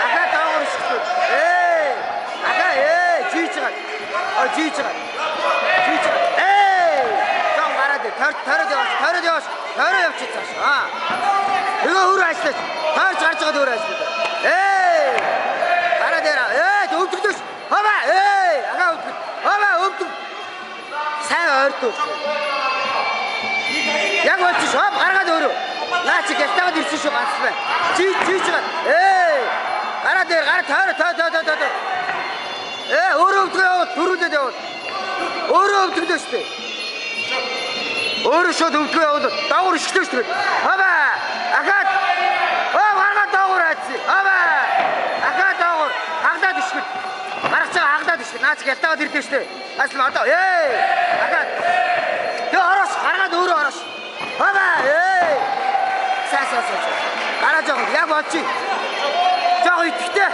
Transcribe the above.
Ахаа даавар шигтэй. Ахаа жийж байгаа. Жийж байгаа. Зам гараад тороод яваш. Тороо явчих цааш. Нөгөө өөр ажиллаж. Таарч гарч байгаа өөр ажиллаж. Гараад яа. Өвдөгдөш. Хаваа. Ахаа өвдөг. Хаваа өвдөг. Сайн ойртуу. Яг болчих. Хав гаргаад өөрөө. Наа чи гялтаад ирсэн шүү ганц бай. Жийж байгаа. Гараад тоо. Өөрөө өвдгөө яваад төрүүлээд яваад. Өөрөө өвдгөө штэ. Өөрөө шууд өвдгөө яваад даавар ишгтэй штэ. Хаваа. Ахаад. Гаргаад даавар хайцсан. Хаваа. Ахаад даавар. Хагдаад ишгэл. Гаргаж байгаа хагдаад ишгэл. Наа чи гялтаад ирлээ штэ. Аслаа одоо. Ахаад. Тэ ороос гаргаад өөрөө ороос. Хаваа. Сайн. Гараж байгаа яг болчих. Жоо итгэвтэй.